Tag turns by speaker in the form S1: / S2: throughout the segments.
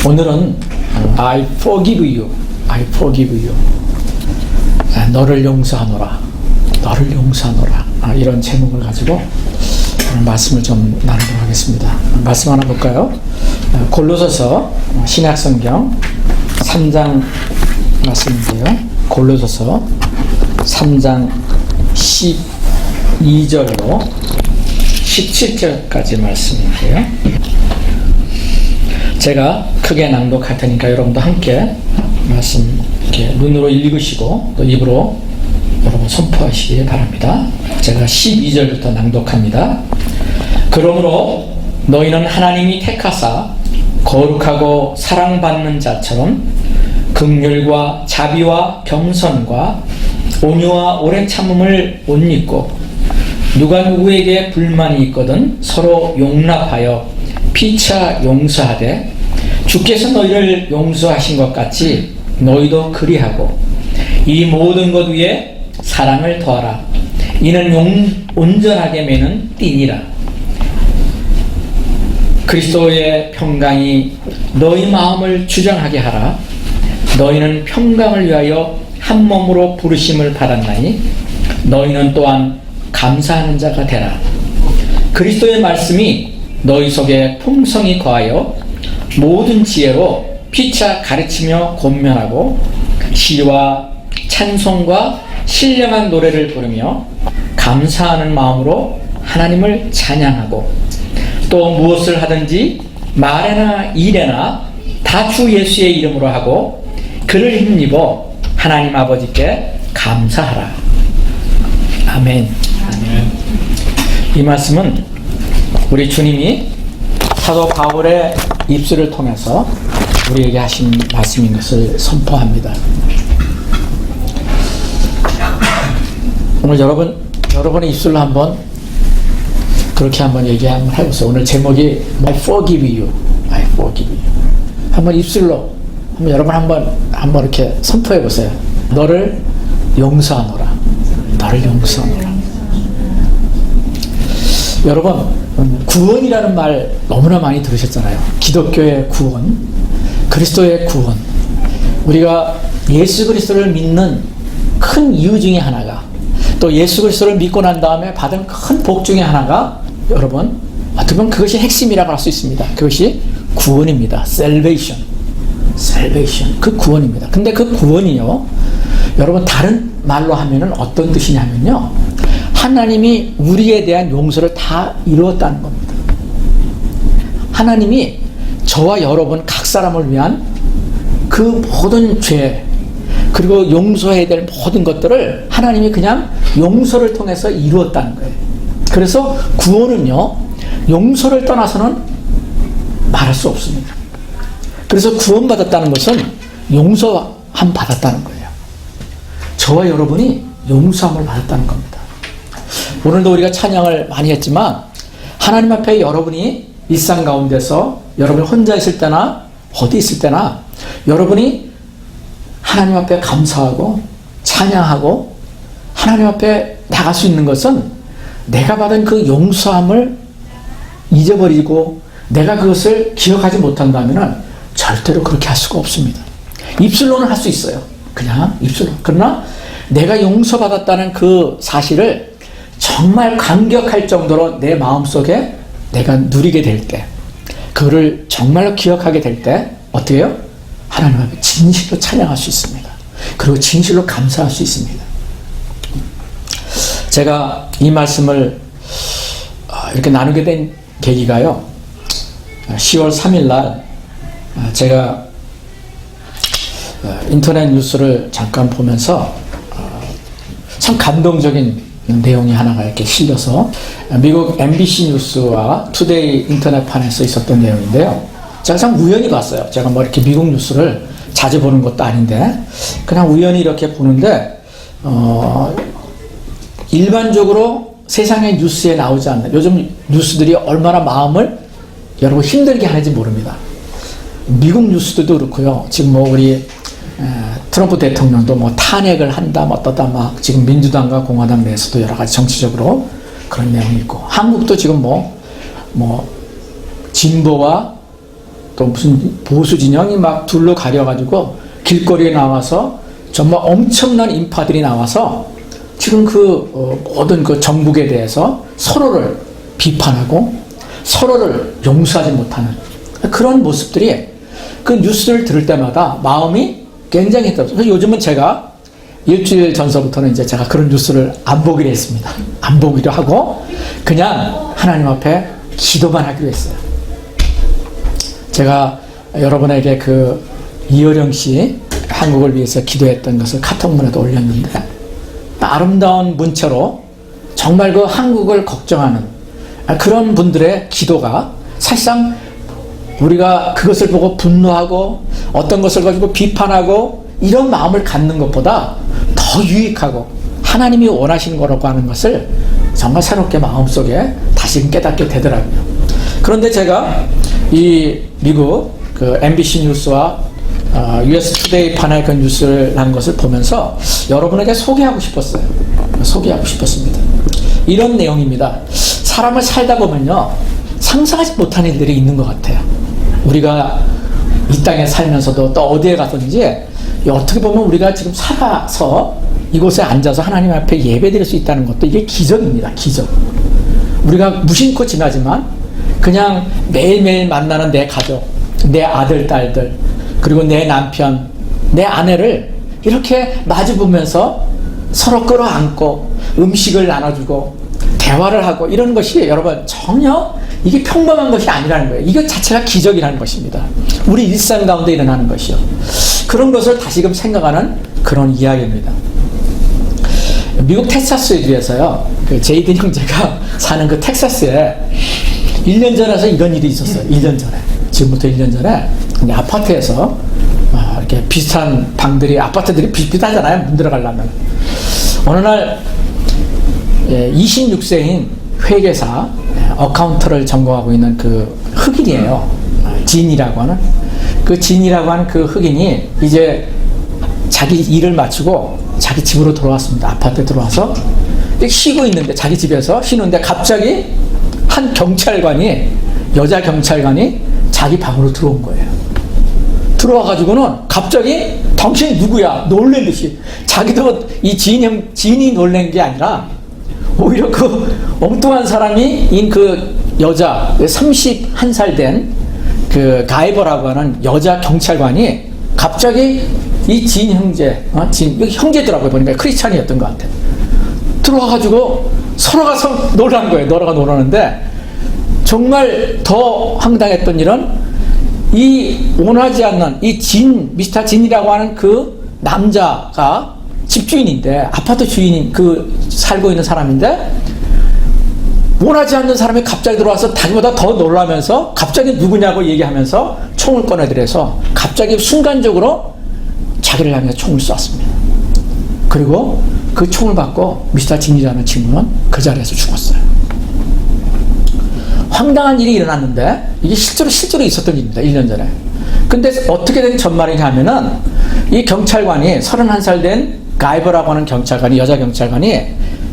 S1: 오늘은 I forgive you, I forgive you. 너를 용서하노라, 너를 용서하노라. 이런 제목을 가지고 말씀을 좀 나누도록 하겠습니다. 말씀 하나 볼까요? 골로새서 신약성경 3장 말씀인데요. 골로새서 3장 12절로 17절까지 말씀인데요. 제가 크게 낭독할 테니까 여러분도 함께 말씀 이렇게 눈으로 읽으시고 또 입으로 여러분 선포하시기 바랍니다. 제가 12절부터 낭독합니다. 그러므로 너희는 하나님이 택하사 거룩하고 사랑받는 자처럼 긍휼과 자비와 겸손과 온유와 오래 참음을 옷 입고 누가 누구에게 불만이 있거든 서로 용납하여 피차 용서하되 주께서 너희를 용서하신 것 같이 너희도 그리하고 이 모든 것 위에 사랑을 더하라. 이는 온전하게 매는 띠니라. 그리스도의 평강이 너희 마음을 주장하게 하라. 너희는 평강을 위하여 한 몸으로 부르심을 받았나니 너희는 또한 감사하는 자가 되라. 그리스도의 말씀이 너희 속에 풍성히 거하여 모든 지혜로 피차 가르치며 권면하고 시와 찬송과 신령한 노래를 부르며 감사하는 마음으로 하나님을 찬양하고 또 무엇을 하든지 말에나 일에나 다 주 예수의 이름으로 하고 그를 힘입어 하나님 아버지께 감사하라. 아멘. 아멘. 이 말씀은 우리 주님이 사도 바울의 입술을 통해서 우리에게 하신 말씀인 것을 선포합니다. 오늘 여러분의 입술로 한번 그렇게 한번 얘기 한번 해보세요. 오늘 제목이 I forgive you, I forgive you. 한번 입술로 한번 여러분 한번 이렇게 선포해 보세요. 너를 용서하노라, 너를 용서하노라. 여러분 구원이라는 말 너무나 많이 들으셨잖아요. 기독교의 구원, 그리스도의 구원. 우리가 예수 그리스도를 믿는 큰 이유 중에 하나가 또 예수 그리스도를 믿고 난 다음에 받은 큰 복 중에 하나가 여러분 어떻게 보면 그것이 핵심이라고 할 수 있습니다. 그것이 구원입니다. Salvation. Salvation. 그 구원입니다. 근데 그 구원이요 여러분 다른 말로 하면은 어떤 뜻이냐면요 하나님이 우리에 대한 용서를 다 이루었다는 겁니다. 하나님이 저와 여러분 각 사람을 위한 그 모든 죄 그리고 용서해야 될 모든 것들을 하나님이 그냥 용서를 통해서 이루었다는 거예요. 그래서 구원은요 용서를 떠나서는 말할 수 없습니다. 그래서 구원받았다는 것은 용서함 받았다는 거예요. 저와 여러분이 용서함을 받았다는 겁니다. 오늘도 우리가 찬양을 많이 했지만 하나님 앞에 여러분이 일상 가운데서 여러분이 혼자 있을 때나 어디 있을 때나 여러분이 하나님 앞에 감사하고 찬양하고 하나님 앞에 나갈 수 있는 것은 내가 받은 그 용서함을 잊어버리고 내가 그것을 기억하지 못한다면 절대로 그렇게 할 수가 없습니다. 입술로는 할 수 있어요. 그냥 입술로. 그러나 내가 용서받았다는 그 사실을 정말 감격할 정도로 내 마음속에 내가 누리게 될 때 그거를 정말로 기억하게 될 때 어떻게 해요? 하나님 앞에 진실로 찬양할 수 있습니다. 그리고 진실로 감사할 수 있습니다. 제가 이 말씀을 이렇게 나누게 된 계기가요 10월 3일 날 제가 인터넷 뉴스를 잠깐 보면서 참 감동적인 내용이 하나가 이렇게 실려서 미국 MBC 뉴스와 투데이 인터넷판에서 있었던 내용인데요. 제가 참 우연히 봤어요. 제가 뭐 이렇게 미국 뉴스를 자주 보는 것도 아닌데 그냥 우연히 이렇게 보는데 일반적으로 세상의 뉴스에 나오지 않는 요즘 뉴스들이 얼마나 마음을 여러분 힘들게 하는지 모릅니다. 미국 뉴스들도 그렇고요. 지금 뭐 우리 트럼프 대통령도 뭐 탄핵을 한다, 뭐 어떠다 막 지금 민주당과 공화당 내에서도 여러 가지 정치적으로 그런 내용이 있고 한국도 지금 뭐 진보와 또 무슨 보수 진영이 막 둘로 가려가지고 길거리에 나와서 정말 엄청난 인파들이 나와서 지금 모든 그 정국에 대해서 서로를 비판하고 서로를 용서하지 못하는 그런 모습들이 그 뉴스를 들을 때마다 마음이 굉장히 힘들어요. 그래서 요즘은 제가 일주일 전서부터는 이제 제가 그런 뉴스를 안 보기로 했습니다. 안 보기로 하고 그냥 하나님 앞에 기도만 하기로 했어요. 제가 여러분에게 이효령 씨 한국을 위해서 기도했던 것을 카톡문에도 올렸는데 아름다운 문체로 정말 그 한국을 걱정하는 그런 분들의 기도가 사실상 우리가 그것을 보고 분노하고 어떤 것을 가지고 비판하고 이런 마음을 갖는 것보다 더 유익하고 하나님이 원하시는 거라고 하는 것을 정말 새롭게 마음속에 다시금 깨닫게 되더라고요. 그런데 제가 이 미국 MBC 뉴스와 US 투데이 판의 그 뉴스를 한 것을 보면서 여러분에게 소개하고 싶었어요. 소개하고 싶었습니다. 이런 내용입니다. 사람을 살다 보면요, 상상하지 못한 일들이 있는 것 같아요. 우리가 이 땅에 살면서도 또 어디에 가든지 어떻게 보면 우리가 지금 살아서 이곳에 앉아서 하나님 앞에 예배드릴 수 있다는 것도 이게 기적입니다. 기적. 우리가 무심코 지나지만 그냥 매일매일 만나는 내 가족, 내 아들, 딸들, 그리고 내 남편, 내 아내를 이렇게 마주보면서 서로 끌어안고 음식을 나눠주고 대화를 하고 이런 것이 여러분 전혀 이게 평범한 것이 아니라는 거예요. 이것 자체가 기적이라는 것입니다. 우리 일상 가운데 일어나는 것이요. 그런 것을 다시금 생각하는 그런 이야기입니다. 미국 텍사스주에서요, 제이든 형제가 사는 그 텍사스에 1년 전에서 이런 일이 있었어요. 1년 전에. 지금부터 1년 전에 아파트에서 이렇게 비슷한 방들이, 아파트들이 비슷하잖아요. 문 들어가려면. 어느 날 26세인 회계사 어카운터를 전공하고 있는 그 흑인이에요. 진이라고 하는 그 흑인이 이제 자기 일을 마치고 자기 집으로 돌아왔습니다. 아파트에 들어와서 쉬고 있는데, 자기 집에서 쉬는데 갑자기 한 경찰관이, 여자 경찰관이 자기 방으로 들어온 거예요. 들어와가지고는 갑자기 당신 누구야? 놀란 듯이. 자기도 이 지인이 놀란 게 아니라 오히려 그 엉뚱한 사람인 그 여자, 31살 된 그 가이버라고 하는 여자 경찰관이 갑자기 이 진 형제, 여기 형제더라고요. 보니까 크리스찬이었던 것 같아요. 들어와가지고 서로가 놀란 거예요. 서로가 놀라는데 정말 더 황당했던 일은 이 원하지 않는 이 미스터 진이라고 하는 그 남자가 집주인인데, 아파트 주인인 살고 있는 사람인데, 원하지 않는 사람이 갑자기 들어와서 자기보다 더 놀라면서 갑자기 누구냐고 얘기하면서 총을 꺼내들여서 갑자기 순간적으로 자기를 향해 총을 쐈습니다. 그리고 그 총을 받고 미스터 진이라는 친구는 그 자리에서 죽었어요. 황당한 일이 일어났는데 이게 실제로 있었던 일입니다. 1년 전에. 근데 어떻게 된 전말이냐 하면은 이 경찰관이 31살 된 가이버라고 하는 경찰관이, 여자 경찰관이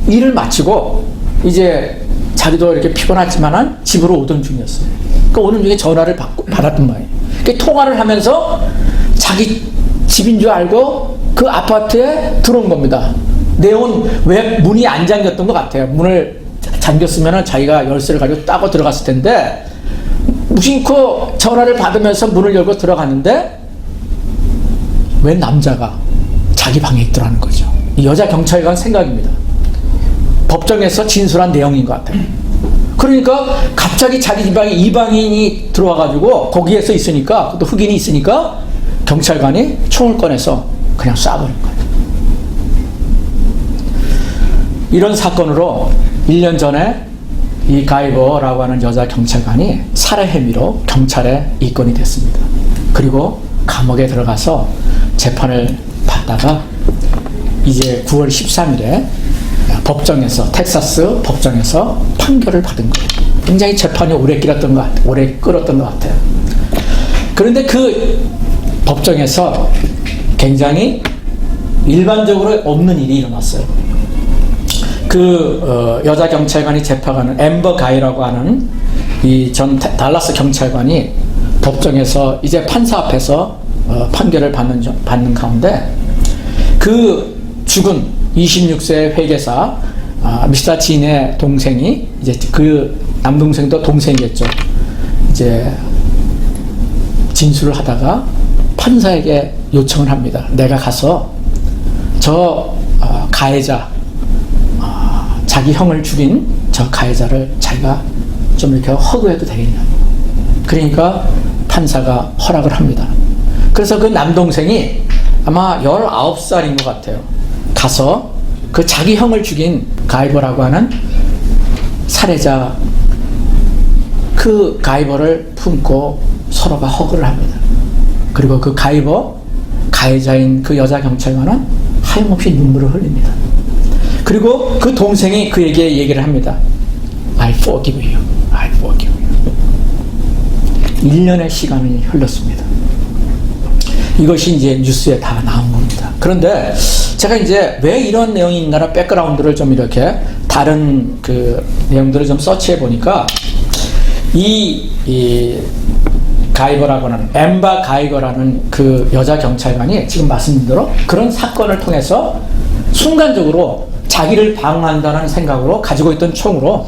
S1: 일을 마치고 이제 자기도 이렇게 피곤하지만은 집으로 오던 중이었어요. 그 오는 중에 전화를 받았던 거예요. 그 통화를 하면서 자기 집인 줄 알고 그 아파트에 들어온 겁니다. 내용은 왜 문이 안 잠겼던 것 같아요. 문을 잠겼으면은 자기가 열쇠를 가지고 따고 들어갔을 텐데, 무심코 전화를 받으면서 문을 열고 들어갔는데 웬 남자가 자기 방에 있더라는 거죠. 이 여자 경찰관 생각입니다. 법정에서 진술한 내용인 것 같아요. 그러니까 갑자기 자기 집 방에 이방인이 들어와가지고 거기에서 있으니까, 또 흑인이 있으니까 경찰관이 총을 꺼내서 그냥 쏴버린 거예요. 이런 사건으로 1년 전에 이 가이버라고 하는 여자 경찰관이 살해 혐의로 경찰에 입건이 됐습니다. 그리고 감옥에 들어가서 재판을 받다가 이제 9월 13일에 텍사스 법정에서 판결을 받은 거예요. 굉장히 재판이 오래 끌었던 것 같아요. 그런데 그 법정에서 굉장히 일반적으로 없는 일이 일어났어요. 여자 경찰관이 재판하는 앰버 가이라고 하는 이 전 달라스 경찰관이 법정에서 이제 판사 앞에서 판결을 받는 가운데 그 죽은 26세 회계사 미스터 진의 동생이 이제 그 남동생도 동생이겠죠. 이제 진술을 하다가 판사에게 요청을 합니다. 내가 가서 저 가해자, 자기 형을 죽인 저 가해자를 자기가 좀 이렇게 허구해도 되겠냐. 그러니까 판사가 허락을 합니다. 그래서 그 남동생이 아마 19살인 것 같아요. 가서 그 자기 형을 죽인 가이버라고 하는 살해자 그 가이버를 품고 서로가 허구를 합니다. 그리고 그 가해자인 그 여자 경찰관은 하염없이 눈물을 흘립니다. 그리고 그 동생이 그에게 얘기를 합니다. I forgive you. I forgive you. 1년의 시간이 흘렀습니다. 이것이 이제 뉴스에 다 나온 겁니다. 그런데 제가 이제 왜 이런 내용이 있나라 백그라운드를 좀 이렇게 다른 그 내용들을 좀 서치해 보니까 이 가이거라고 하는 엠바 가이거라는 그 여자 경찰관이 지금 말씀드린 대로 그런 사건을 통해서 순간적으로 자기를 방어한다는 생각으로 가지고 있던 총으로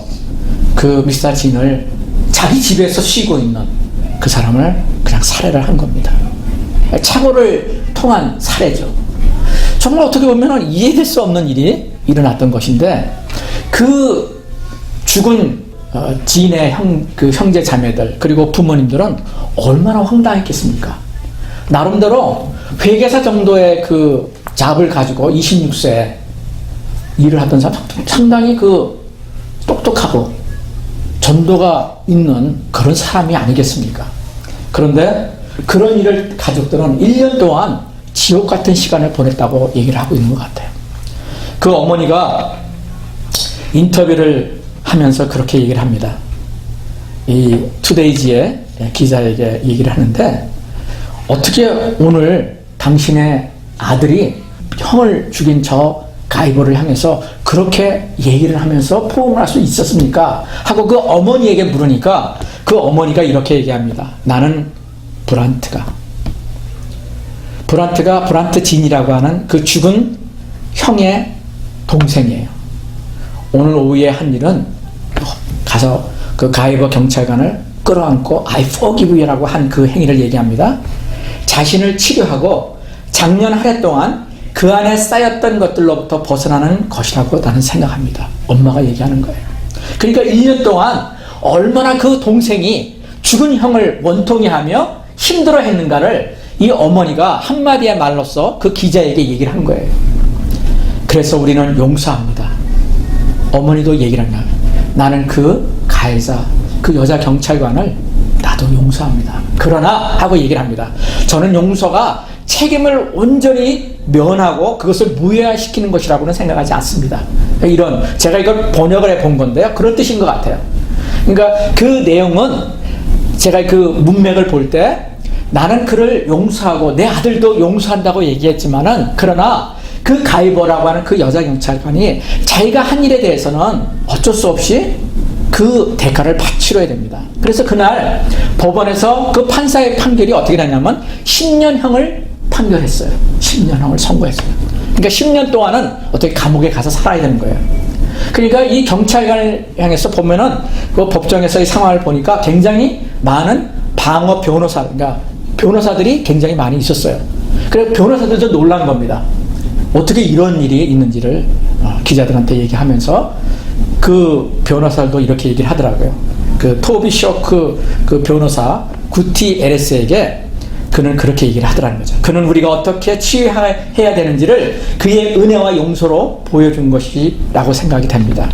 S1: 그 미스터 진을 자기 집에서 쉬고 있는 그 사람을 그냥 살해를 한 겁니다. 착오를 통한 살해죠. 정말 어떻게 보면 이해될 수 없는 일이 일어났던 것인데 그 죽은 진의 그 형제 자매들 그리고 부모님들은 얼마나 황당했겠습니까? 나름대로 회계사 정도의 그 잡을 가지고 26세 일을 하던 사람 상당히 그 똑똑하고 전도가 있는 그런 사람이 아니겠습니까? 그런데 그런 일을 가족들은 1년 동안 지옥 같은 시간을 보냈다고 얘기를 하고 있는 것 같아요. 그 어머니가 인터뷰를 하면서 그렇게 얘기를 합니다. 이 투데이지의 기자에게 얘기를 하는데 어떻게 오늘 당신의 아들이 형을 죽인 저 가이버를 향해서 그렇게 얘기를 하면서 포옹을 할 수 있었습니까? 하고 그 어머니에게 물으니까 그 어머니가 이렇게 얘기합니다. 나는 브란트 진이라고 하는 그 죽은 형의 동생이에요. 오늘 오후에 한 일은 가서 그 가이버 경찰관을 끌어안고 I forgive you라고 한 그 행위를 얘기합니다. 자신을 치료하고 작년 한 해 동안 그 안에 쌓였던 것들로부터 벗어나는 것이라고 나는 생각합니다. 엄마가 얘기하는 거예요. 그러니까 1년 동안 얼마나 그 동생이 죽은 형을 원통이 하며 힘들어 했는가를 이 어머니가 한마디의 말로써 그 기자에게 얘기를 한 거예요. 그래서 우리는 용서합니다. 어머니도 얘기를 합니다. 나는 그 가해자, 그 여자 경찰관을 나도 용서합니다. 그러나 하고 얘기를 합니다. 저는 용서가 책임을 온전히 면하고 그것을 무효화시키는 것이라고는 생각하지 않습니다. 이런 제가 이걸 번역을 해본 건데요. 그런 뜻인 것 같아요. 그러니까 그 내용은 제가 그 문맥을 볼 때 나는 그를 용서하고 내 아들도 용서한다고 얘기했지만은 그러나 그 가이버라고 하는 그 여자 경찰관이 자기가 한 일에 대해서는 어쩔 수 없이 그 대가를 치러야 됩니다. 그래서 그날 법원에서 그 판사의 판결이 어떻게 됐냐면 10년형을 판결했어요. 10년형을 선고했어요. 그러니까 10년 동안은 어떻게 감옥에 가서 살아야 되는 거예요. 그러니까 이 경찰관을 향해서 보면은 그 법정에서 이 상황을 보니까 굉장히 많은 방어 변호사, 그러니까 변호사들이 굉장히 많이 있었어요. 그래서 변호사들도 놀란 겁니다. 어떻게 이런 일이 있는지를 기자들한테 얘기하면서 그 변호사들도 이렇게 얘기를 하더라고요. 그 토비 쇼크 그 변호사 구티 에레스에게 그는 그렇게 얘기를 하더라는 거죠. 그는 우리가 어떻게 치유해야 되는지를 그의 은혜와 용서로 보여준 것이라고 생각이 됩니다.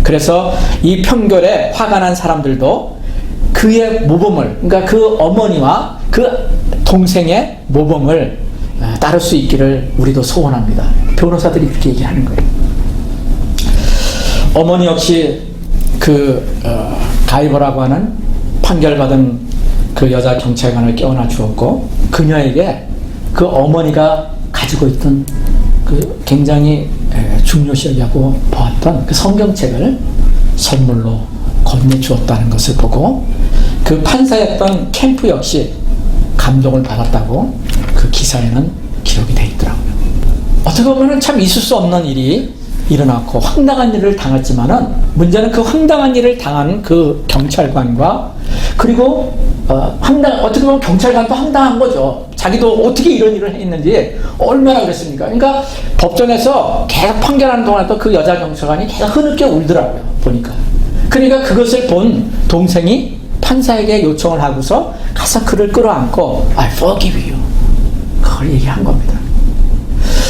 S1: 그래서 이 판결에 화가 난 사람들도 그의 모범을, 그러니까 그 어머니와 그 동생의 모범을 따를 수 있기를 우리도 소원합니다. 변호사들이 그렇게 얘기하는 거예요. 어머니 역시 그 가이버라고 하는 판결받은 그 여자 경찰관을 깨어나 주었고 그녀에게 그 어머니가 가지고 있던 그 굉장히 중요시하고 보았던 그 성경책을 선물로 건네주었다는 것을 보고 그 판사였던 캠프 역시 감동을 받았다고 그 기사에는 기록이 되어 있더라고요. 어떻게 보면 참 있을 수 없는 일이 일어났고 황당한 일을 당했지만은 문제는 그 황당한 일을 당한 그 경찰관과 그리고 어떻게 보면 경찰관도 황당한 거죠. 자기도 어떻게 이런 일을 했는지 얼마나 그랬습니까? 그러니까 법정에서 계속 판결하는 동안에도 그 여자 경찰관이 계속 흐느껴 울더라고요. 보니까. 그러니까 그것을 본 동생이 판사에게 요청을 하고서 가서 그를 끌어안고 I forgive you. 그걸 얘기한 겁니다.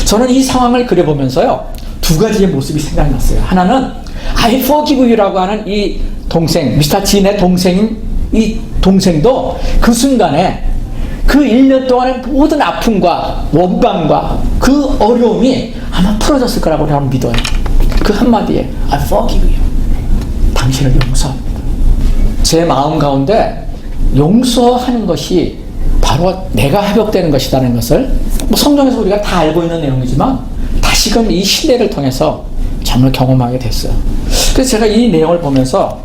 S1: 저는 이 상황을 그려보면서요. 두 가지의 모습이 생각났어요. 하나는 I forgive you라고 하는 이 동생, 미스터 진의 동생인 이 동생도 그 순간에 그 1년 동안의 모든 아픔과 원망과 그 어려움이 아마 풀어졌을 거라고 저는 믿어요. 그 한마디에 I forgive you. 당신을 용서합니다. 제 마음 가운데 용서하는 것이 바로 내가 회복되는 것이라는 것을 성경에서 우리가 다 알고 있는 내용이지만 다시금 이 신뢰를 통해서 정말 경험하게 됐어요. 그래서 제가 이 내용을 보면서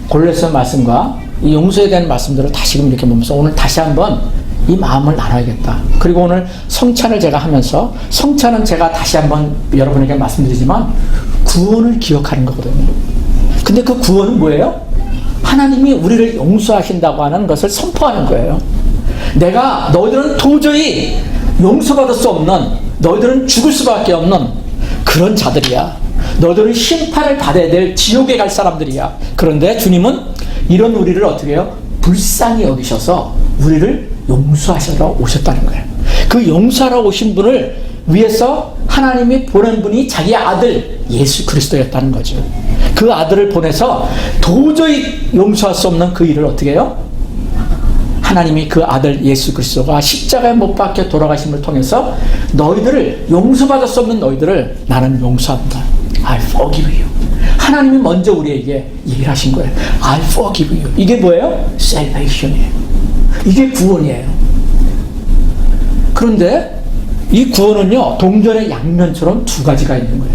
S1: 골로새 말씀과 이 용서에 대한 말씀들을 다시금 이렇게 보면서 오늘 다시 한번 이 마음을 나눠야겠다. 그리고 오늘 성찬을 제가 하면서 성찬은 제가 다시 한번 여러분에게 말씀드리지만 구원을 기억하는 거거든요. 근데 그 구원은 뭐예요? 하나님이 우리를 용서하신다고 하는 것을 선포하는 거예요. 내가 너희들은 도저히 용서받을 수 없는, 너희들은 죽을 수밖에 없는 그런 자들이야. 너희들은 심판을 받아야 될 지옥에 갈 사람들이야. 그런데 주님은 이런 우리를 어떻게 해요? 불쌍히 여기셔서 우리를 용서하시러 오셨다는 거예요. 그 용서하러 오신 분을 위해서 하나님이 보낸 분이 자기 아들 예수 그리스도였다는 거죠. 그 아들을 보내서 도저히 용서할 수 없는 그 일을 어떻게 해요? 하나님이 그 아들 예수 그리스도가 십자가에 못 박혀 돌아가심을 통해서 너희들을 용서받을 수 없는 너희들을 나는 용서한다. I forgive you. 하나님이 먼저 우리에게 얘기를 하신 거예요. I forgive you. 이게 뭐예요? salvation이에요. 이게 구원이에요. 그런데 이 구원은요, 동전의 양면처럼 두 가지가 있는 거예요.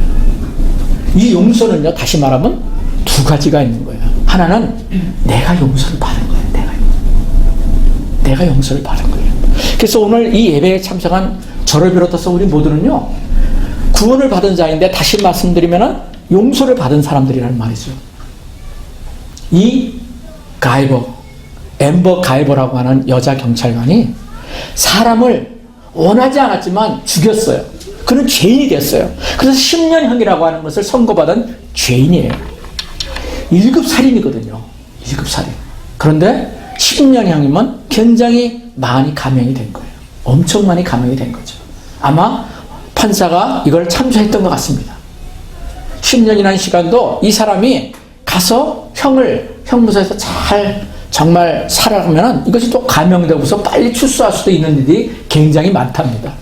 S1: 이 용서는요, 다시 말하면 두 가지가 있는 거예요. 하나는 내가 용서를 받은 거예요. 내가 용서를 받은 거예요. 그래서 오늘 이 예배에 참석한 저를 비롯해서 우리 모두는요, 구원을 받은 자인데 다시 말씀드리면은 용서를 받은 사람들이라는 말이죠. 이 엠버 가이버라고 하는 여자 경찰관이 사람을 원하지 않았지만 죽였어요. 그는 죄인이 됐어요. 그래서 10년형이라고 하는 것을 선고받은 죄인이에요. 1급 살인이거든요. 1급 살인. 그런데 10년형이면 굉장히 많이 감형이 된 거예요. 엄청 많이 감형이 된 거죠. 아마 판사가 이걸 참조했던 것 같습니다. 10년이라는 시간도 이 사람이 가서 형무소에서 정말 살아가면은 이것이 또 감형되고서 빨리 출소할 수도 있는 일이 굉장히 많답니다.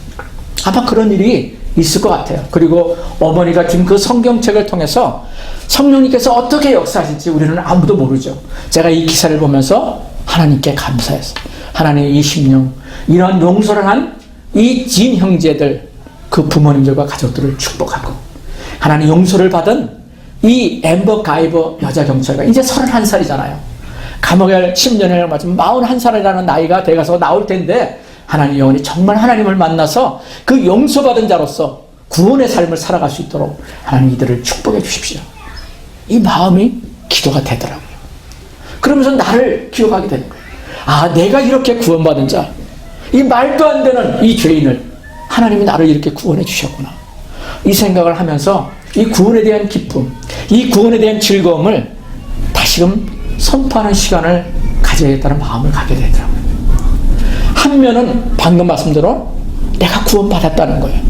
S1: 아마 그런 일이 있을 것 같아요. 그리고 어머니가 준 그 성경책을 통해서 성령님께서 어떻게 역사하실지 우리는 아무도 모르죠. 제가 이 기사를 보면서 하나님께 감사했어요. 하나님 이 심령, 이러한 용서를 한 이 진 형제들, 그 부모님들과 가족들을 축복하고, 하나님 용서를 받은 이 엠버 가이버 여자 경찰관, 이제 31살이잖아요. 감옥에 10년을 맞으면 41살이라는 나이가 돼가서 나올 텐데, 하나님 영혼이 정말 하나님을 만나서 그 용서받은 자로서 구원의 삶을 살아갈 수 있도록 하나님 이들을 축복해 주십시오. 이 마음이 기도가 되더라고요. 그러면서 나를 기억하게 되는 거예요. 아, 내가 이렇게 구원받은 자, 이 말도 안 되는 이 죄인을 하나님이 나를 이렇게 구원해 주셨구나. 이 생각을 하면서 이 구원에 대한 기쁨, 이 구원에 대한 즐거움을 다시금 선포하는 시간을 가져야겠다는 마음을 갖게 되더라고요. 한 면은 방금 말씀대로 내가 구원받았다는 거예요.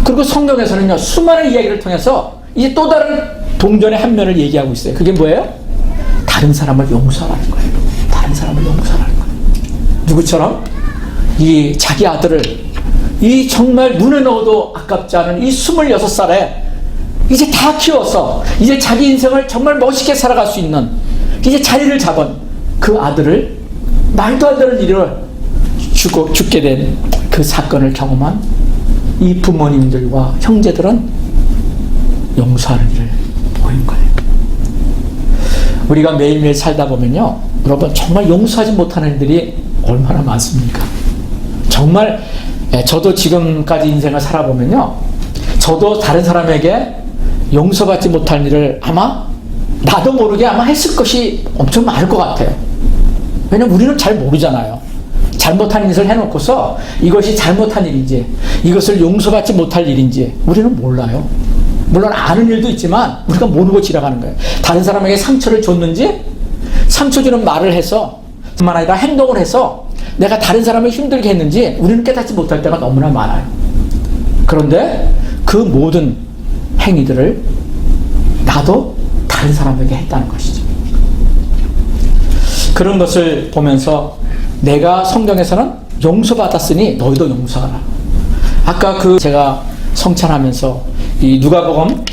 S1: 그리고 성경에서는요, 수많은 이야기를 통해서 이제 또 다른 동전의 한 면을 얘기하고 있어요. 그게 뭐예요? 다른 사람을 용서하라는 거예요. 다른 사람을 용서하라는 거예요. 누구처럼? 이 자기 아들을 이 정말 눈에 넣어도 아깝지 않은 이 26살에 이제 다 키워서 이제 자기 인생을 정말 멋있게 살아갈 수 있는 이제 자리를 잡은 그 아들을 말도 안 되는 일을 죽게 된 그 사건을 경험한 이 부모님들과 형제들은 용서하는 일을 보인 거예요. 우리가 매일매일 살다 보면요, 여러분, 정말 용서하지 못하는 일들이 얼마나 많습니까? 정말 저도 지금까지 인생을 살아보면요, 저도 다른 사람에게 용서받지 못할 일을 아마 나도 모르게 아마 했을 것이 엄청 많을 것 같아요. 왜냐면 우리는 잘 모르잖아요. 잘못한 일을 해놓고서 이것이 잘못한 일인지, 이것을 용서받지 못할 일인지 우리는 몰라요. 물론 아는 일도 있지만 우리가 모르고 지나가는 거예요. 다른 사람에게 상처를 줬는지, 상처 주는 말을 해서, 뿐만 아니라 행동을 해서 내가 다른 사람을 힘들게 했는지 우리는 깨닫지 못할 때가 너무나 많아요. 그런데 그 모든 행위들을 나도 다른 사람에게 했다는 것이죠. 그런 것을 보면서 내가 성경에서는 용서받았으니 너희도 용서하라. 아까 제가 성찬하면서 이 누가복음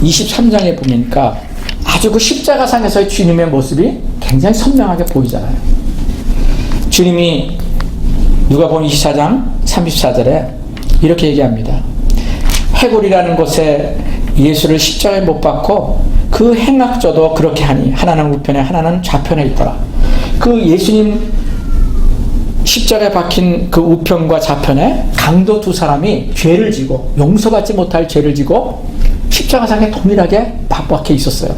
S1: 23장에 보니까 아주 그 십자가상에서의 주님의 모습이 굉장히 선명하게 보이잖아요. 주님이 누가복음 24장 34절에 이렇게 얘기합니다. 해골이라는 곳에 예수를 십자가에 못 박고 그 행악저도 그렇게 하니 하나는 우편에 하나는 좌편에 있더라. 그 예수님 십자가에 박힌 그 우편과 좌편에 강도 두 사람이 죄를 지고, 용서받지 못할 죄를 지고 십자가상에 동일하게 박혀 있었어요.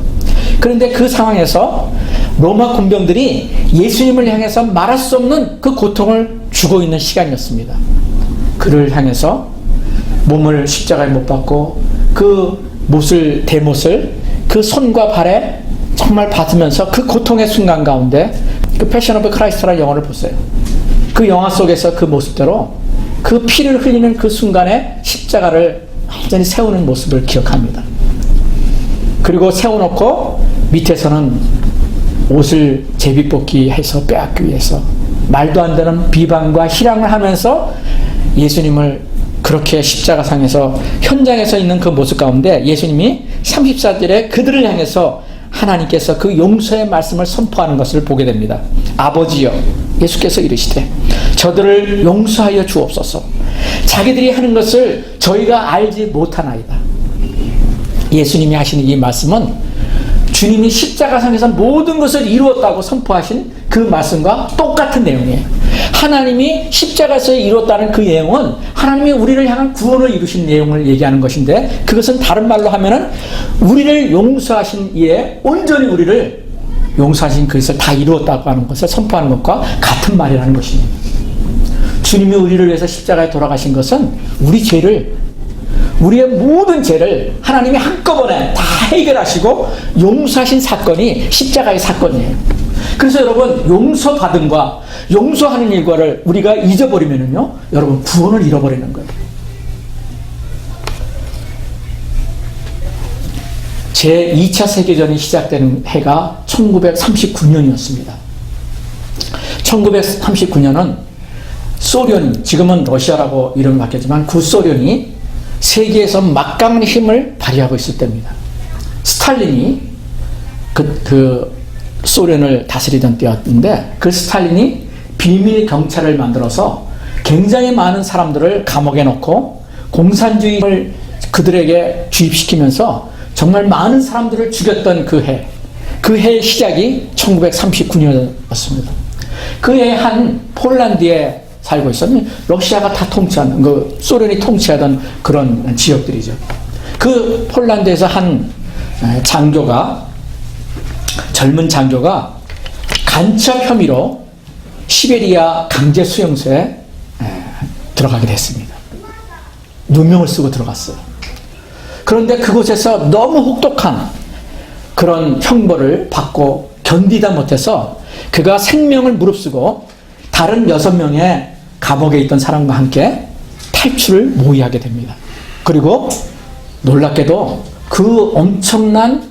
S1: 그런데 그 상황에서 로마 군병들이 예수님을 향해서 말할 수 없는 그 고통을 주고 있는 시간이었습니다. 그를 향해서 몸을 십자가에 못 박고 그 대못을 그 손과 발에 정말 받으면서 그 고통의 순간 가운데 그 패션 오브 크라이스트라는 영화를 보세요. 그 영화 속에서 그 모습대로 그 피를 흘리는 그 순간에 십자가를 완전히 세우는 모습을 기억합니다. 그리고 세워놓고 밑에서는 옷을 제비뽑기 해서 빼앗기 위해서 말도 안 되는 비방과 희랑을 하면서 예수님을 그렇게 십자가상에서 현장에서 있는 그 모습 가운데 예수님이 34절에 그들을 향해서 하나님께서 그 용서의 말씀을 선포하는 것을 보게 됩니다. 아버지여, 예수께서 이르시되 저들을 용서하여 주옵소서. 자기들이 하는 것을 저희가 알지 못하나이다. 예수님이 하시는 이 말씀은 주님이 십자가상에서 모든 것을 이루었다고 선포하신 그 말씀과 똑같은 내용이에요. 하나님이 십자가에서 이루었다는 그 내용은 하나님이 우리를 향한 구원을 이루신 내용을 얘기하는 것인데, 그것은 다른 말로 하면은 우리를 용서하신 이에 온전히 우리를 용서하신 그것을 다 이루었다고 하는 것을 선포하는 것과 같은 말이라는 것입니다. 주님이 우리를 위해서 십자가에 돌아가신 것은 우리의 모든 죄를 하나님이 한꺼번에 다 해결하시고 용서하신 사건이 십자가의 사건이에요. 그래서 여러분, 용서받음과 용서하는 일과를 우리가 잊어버리면은요, 여러분, 구원을 잃어버리는 거예요. 제2차 세계전이 시작되는 해가 1939년이었습니다. 1939년은 소련이, 지금은 러시아라고 이름을 바뀌었지만 구소련이 세계에서 막강한 힘을 발휘하고 있을 때입니다. 스탈린이 그 소련을 다스리던 때였는데, 그 스탈린이 비밀 경찰을 만들어서 굉장히 많은 사람들을 감옥에 넣고 공산주의를 그들에게 주입시키면서 정말 많은 사람들을 죽였던 그 해의 시작이 1939년이었습니다. 그 해에 한 폴란드에 살고 있었는 러시아가 다 통치하는, 소련이 통치하던 그런 지역들이죠. 그 폴란드에서 한 젊은 장교가 간첩 혐의로 시베리아 강제 수용소에 들어가게 됐습니다. 누명을 쓰고 들어갔어요. 그런데 그곳에서 너무 혹독한 그런 형벌을 받고 견디다 못해서 그가 생명을 무릅쓰고 다른 6명의 감옥에 있던 사람과 함께 탈출을 모의하게 됩니다. 그리고 놀랍게도 그 엄청난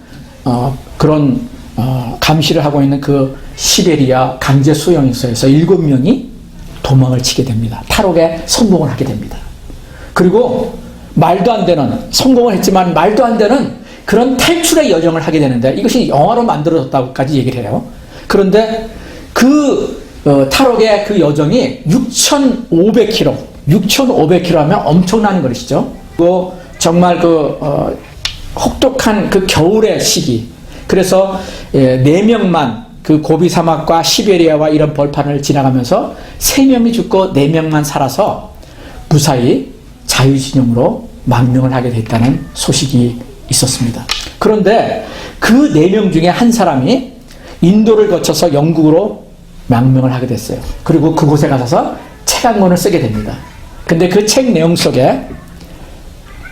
S1: 감시를 하고 있는 그 시베리아 강제 수용소에서 7명이 도망을 치게 됩니다. 탈옥에 성공을 하게 됩니다. 그리고 말도 안 되는, 성공을 했지만 말도 안 되는 그런 탈출의 여정을 하게 되는데, 이것이 영화로 만들어졌다고까지 얘기를 해요. 그런데 탈옥의 그 여정이 6,500km 하면 엄청난 것이죠. 그리고 정말 혹독한 그 겨울의 시기, 그래서 4명만 그 고비 사막과 시베리아와 이런 벌판을 지나가면서 3명이 죽고 4명만 살아서 무사히 자유진영으로 망명을 하게 됐다는 소식이 있었습니다. 그런데 그 4명 중에 한 사람이 인도를 거쳐서 영국으로 망명을 하게 됐어요. 그리고 그곳에 가서 책 한 권을 쓰게 됩니다. 근데 그 책 내용 속에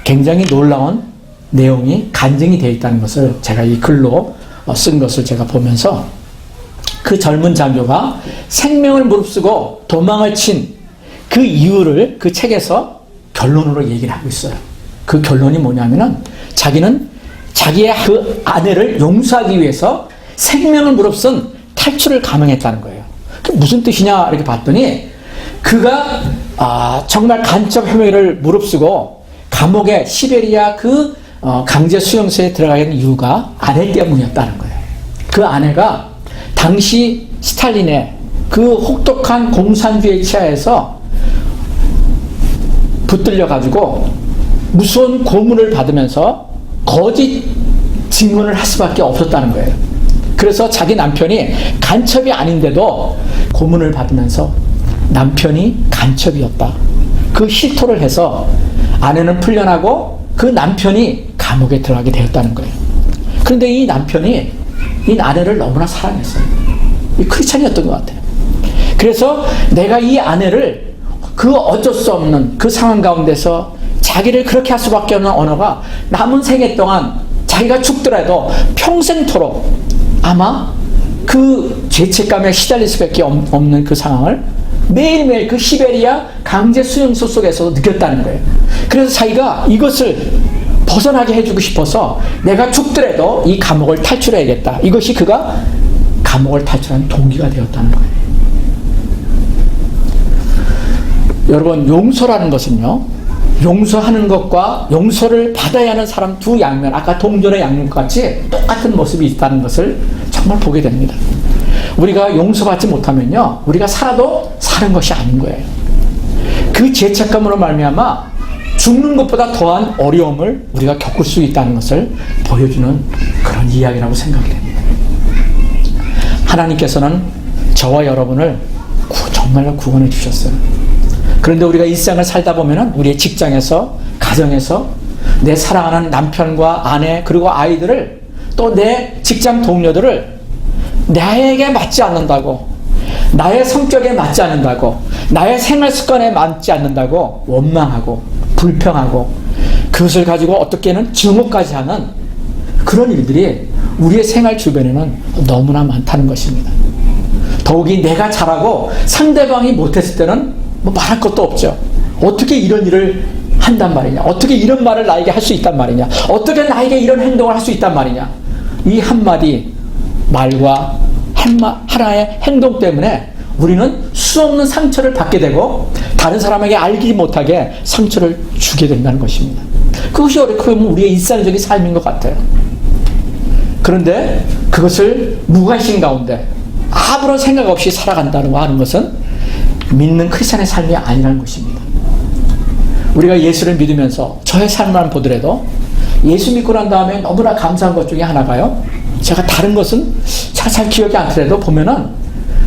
S1: 굉장히 놀라운 내용이 간증이 되어 있다는 것을 제가 이 글로 쓴 것을 제가 보면서 그 젊은 장교가 생명을 무릅쓰고 도망을 친 그 이유를 그 책에서 결론으로 얘기를 하고 있어요. 그 결론이 뭐냐면은 자기는 자기의 그 아내를 용서하기 위해서 생명을 무릅쓴 탈출을 감행했다는 거예요. 그게 무슨 뜻이냐 이렇게 봤더니 그가 정말 간첩 혐의를 무릅쓰고 감옥에 시베리아 그 강제 수용소에 들어가게 된 이유가 아내 때문이었다는 거예요. 그 아내가 당시 스탈린의 그 혹독한 공산주의 치하에서 붙들려 가지고 무서운 고문을 받으면서 거짓 증언을 할 수밖에 없었다는 거예요. 그래서 자기 남편이 간첩이 아닌데도 고문을 받으면서 남편이 간첩이었다, 그 실토를 해서 아내는 풀려나고 그 남편이 감옥에 들어가게 되었다는 거예요. 그런데 이 남편이 이 아내를 너무나 사랑했어요. 이 크리스찬이었던 것 같아요. 그래서 내가 이 아내를 그 어쩔 수 없는 그 상황 가운데서 자기를 그렇게 할 수밖에 없는 언어가 남은 생애 동안 자기가 죽더라도 평생토록 아마 그 죄책감에 시달릴 수밖에 없는 그 상황을 매일매일 그 시베리아 강제 수용소 속에서 느꼈다는 거예요. 그래서 자기가 이것을 벗어나게 해주고 싶어서 내가 죽더라도 이 감옥을 탈출해야겠다. 이것이 그가 감옥을 탈출한 동기가 되었다는 거예요. 여러분, 용서라는 것은요, 용서하는 것과 용서를 받아야 하는 사람 두 양면, 아까 동전의 양면과 같이 똑같은 모습이 있다는 것을 정말 보게 됩니다. 우리가 용서받지 못하면요, 우리가 살아도 사는 것이 아닌 거예요. 그 죄책감으로 말미암아 죽는 것보다 더한 어려움을 우리가 겪을 수 있다는 것을 보여주는 그런 이야기라고 생각이 됩니다. 하나님께서는 저와 여러분을 정말로 구원해 주셨어요. 그런데 우리가 일상을 살다 보면은 우리의 직장에서, 가정에서 내 사랑하는 남편과 아내 그리고 아이들을, 또 내 직장 동료들을 나에게 맞지 않는다고, 나의 성격에 맞지 않는다고, 나의 생활 습관에 맞지 않는다고 원망하고 불평하고 그것을 가지고 어떻게는 증오까지 하는 그런 일들이 우리의 생활 주변에는 너무나 많다는 것입니다. 더욱이 내가 잘하고 상대방이 못했을 때는 뭐 말할 것도 없죠. 어떻게 이런 일을 한단 말이냐, 어떻게 이런 말을 나에게 할 수 있단 말이냐, 어떻게 나에게 이런 행동을 할 수 있단 말이냐. 이 한마디 말과 하나의 행동 때문에 우리는 수없는 상처를 받게 되고 다른 사람에게 알지 못하게 상처를 주게 된다는 것입니다. 그것이 어떻게 보면 우리의 일상적인 삶인 것 같아요. 그런데 그것을 무관심 가운데 아무런 생각 없이 살아간다고 하는 것은 믿는 크리스찬의 삶이 아니라는 것입니다. 우리가 예수를 믿으면서 저의 삶만 보더라도 예수 믿고 난 다음에 너무나 감사한 것 중에 하나가요, 제가 다른 것은 잘 기억이 안 나더라도 보면은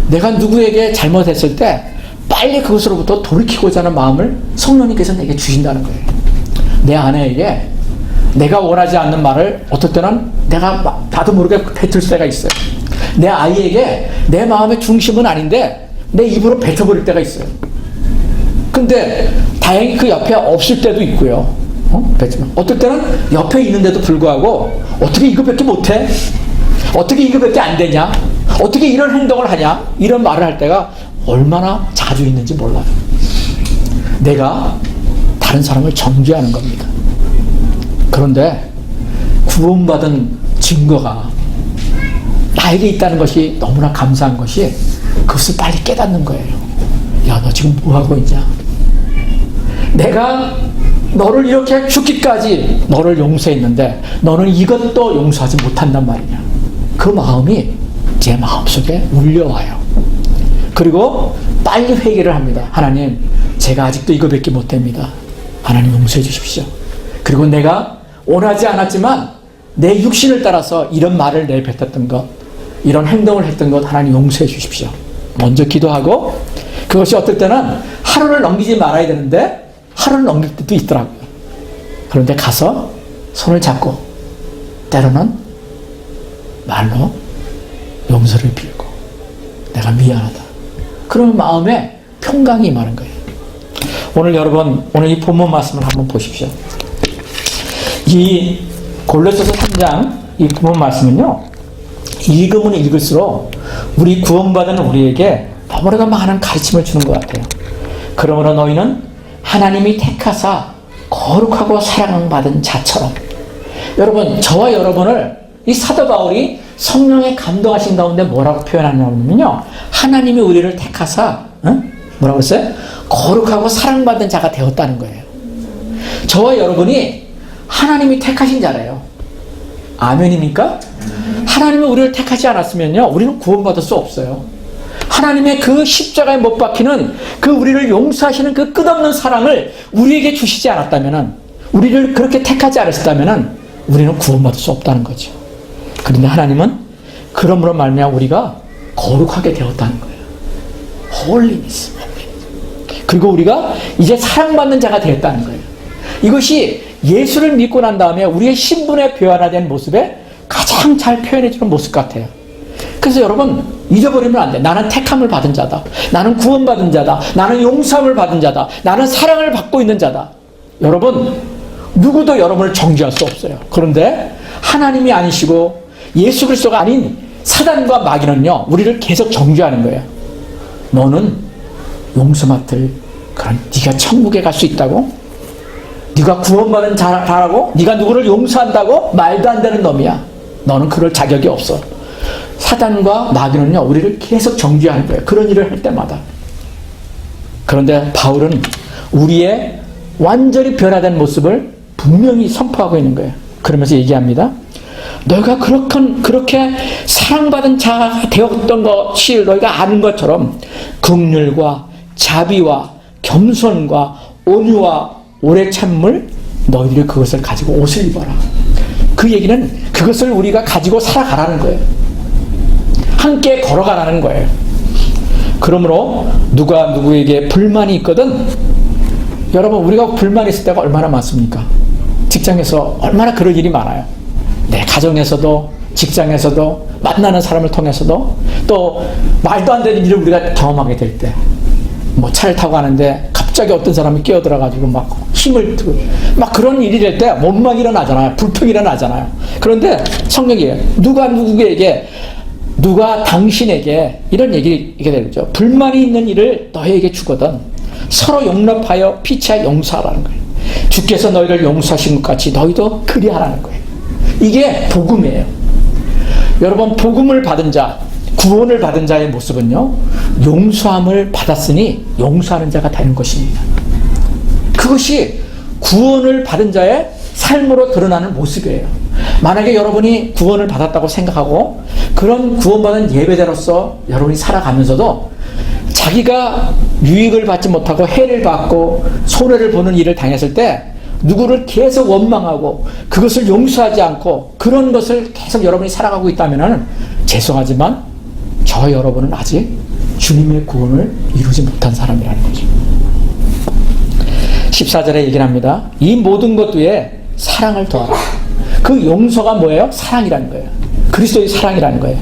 S1: 내가 누구에게 잘못했을 때 빨리 그것으로부터 돌이키고자 하는 마음을 성령님께서 내게 주신다는 거예요. 내 아내에게 내가 원하지 않는 말을 어떨 때는 내가 나도 모르게 뱉을 때가 있어요. 내 아이에게 내 마음의 중심은 아닌데 내 입으로 뱉어버릴 때가 있어요. 근데 다행히 그 옆에 없을 때도 있고요. 어떨 때는 옆에 있는데도 불구하고 어떻게 이거밖에 못해? 어떻게 이거밖에 안 되냐? 어떻게 이런 행동을 하냐? 이런 말을 할 때가 얼마나 자주 있는지 몰라요. 내가 다른 사람을 정죄하는 겁니다. 그런데 구원받은 증거가 나에게 있다는 것이 너무나 감사한 것이, 그것을 빨리 깨닫는 거예요. 야, 너 지금 뭐 하고 있냐? 내가 너를 이렇게 죽기까지 너를 용서했는데 너는 이것도 용서하지 못한단 말이냐. 그 마음이 제 마음속에 울려와요. 그리고 빨리 회개를 합니다. 하나님, 제가 아직도 이거밖에 못합니다. 하나님 용서해 주십시오. 그리고 내가 원하지 않았지만 내 육신을 따라서 이런 말을 내뱉었던 것, 이런 행동을 했던 것 하나님 용서해 주십시오. 먼저 기도하고, 그것이 어떨 때는 하루를 넘기지 말아야 되는데 하루를 넘길 때도 있더라고요. 그런데 가서 손을 잡고 때로는 말로 용서를 빌고 내가 미안하다. 그런 마음에 평강이 임하는 거예요. 오늘 여러분, 오늘 이 본문 말씀을 한번 보십시오. 이 골로새서 3장 이 본문 말씀은요, 읽으면 읽을수록 우리 구원받은 우리에게 너무나도 많은 가르침을 주는 것 같아요. 그러므로 너희는 하나님이 택하사 거룩하고 사랑받은 자처럼. 여러분, 저와 여러분을 이 사도 바울이 성령의 감동하신 가운데 뭐라고 표현하냐면요, 하나님이 우리를 택하사 뭐라고 했어요? 거룩하고 사랑받은 자가 되었다는 거예요. 저와 여러분이 하나님이 택하신 자래요. 아멘입니까? 하나님이 우리를 택하지 않았으면요, 우리는 구원받을 수 없어요. 하나님의 그 십자가에 못 박히는 그 우리를 용서하시는 그 끝없는 사랑을 우리에게 주시지 않았다면은, 우리를 그렇게 택하지 않으셨다면은 우리는 구원받을 수 없다는 거죠. 그런데 하나님은 그러므로 말미암아 우리가 거룩하게 되었다는 거예요. 홀리니스. 그리고 우리가 이제 사랑받는 자가 되었다는 거예요. 이것이 예수를 믿고 난 다음에 우리의 신분의 변화된 모습에 가장 잘 표현해주는 모습 같아요. 그래서 여러분, 잊어버리면 안 돼. 나는 택함을 받은 자다. 나는 구원받은 자다. 나는 용서함을 받은 자다. 나는 사랑을 받고 있는 자다. 여러분, 누구도 여러분을 정죄할 수 없어요. 그런데 하나님이 아니시고 예수 그리스도가 아닌 사단과 마귀는요, 우리를 계속 정죄하는 거예요. 너는 용서 맡을 그런, 네가 천국에 갈 수 있다고? 네가 구원받은 자라고? 네가 누구를 용서한다고? 말도 안 되는 놈이야. 너는 그럴 자격이 없어. 사단과 마귀는요, 우리를 계속 정죄하는 거예요. 그런 일을 할 때마다. 그런데 바울은 우리의 완전히 변화된 모습을 분명히 선포하고 있는 거예요. 그러면서 얘기합니다. 너희가 그렇게 사랑받은 자가 되었던 것이 너희가 아는 것처럼 긍휼과 자비와 겸손과 온유와 오래 참물, 너희들이 그것을 가지고 옷을 입어라. 그 얘기는 그것을 우리가 가지고 살아가라는 거예요. 함께 걸어가라는 거예요. 그러므로 누가 누구에게 불만이 있거든, 여러분, 우리가 불만이 있을 때가 얼마나 많습니까? 직장에서 얼마나 그럴 일이 많아요. 내 가정에서도, 직장에서도, 만나는 사람을 통해서도, 또 말도 안 되는 일을 우리가 경험하게 될 때, 뭐 차를 타고 가는데 갑자기 어떤 사람이 끼어들어가지고 막 힘을 두고 막 그런 일이 될 때 원망이 일어나잖아요. 불평이 일어나잖아요. 그런데 성령이 누가 누구에게, 누가 당신에게 이런 얘기가 되죠. 불만이 있는 일을 너희에게 주거든 서로 용납하여 피치하여 용서하라는 거예요. 주께서 너희를 용서하신 것 같이 너희도 그리하라는 거예요. 이게 복음이에요. 여러분, 복음을 받은 자, 구원을 받은 자의 모습은요, 용서함을 받았으니 용서하는 자가 되는 것입니다. 그것이 구원을 받은 자의 삶으로 드러나는 모습이에요. 만약에 여러분이 구원을 받았다고 생각하고 그런 구원받은 예배자로서 여러분이 살아가면서도 자기가 유익을 받지 못하고 해를 받고 손해를 보는 일을 당했을 때 누구를 계속 원망하고 그것을 용서하지 않고 그런 것을 계속 여러분이 살아가고 있다면 죄송하지만 저 여러분은 아직 주님의 구원을 이루지 못한 사람이라는 거죠. 14절에 얘기를 합니다. 이 모든 것 위에 사랑을 더하라. 그 용서가 뭐예요? 사랑이라는 거예요. 그리스도의 사랑이라는 거예요.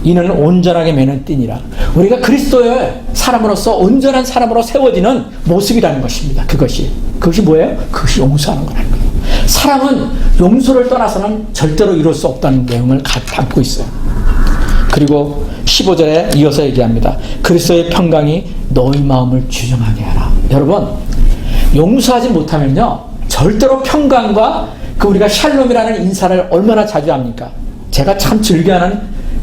S1: 이는 온전하게 매는 띠니라. 우리가 그리스도의 사람으로서 온전한 사람으로 세워지는 모습이라는 것입니다. 그것이 뭐예요? 그것이 용서하는 거라는 거예요. 사랑은 용서를 떠나서는 절대로 이룰 수 없다는 내용을 담고 있어요. 그리고 15절에 이어서 얘기합니다. 그리스도의 평강이 너희 마음을 주정하게 하라. 여러분, 용서하지 못하면요, 절대로 평강과 그 우리가 샬롬이라는 인사를 얼마나 자주 합니까? 제가 참 즐겨하는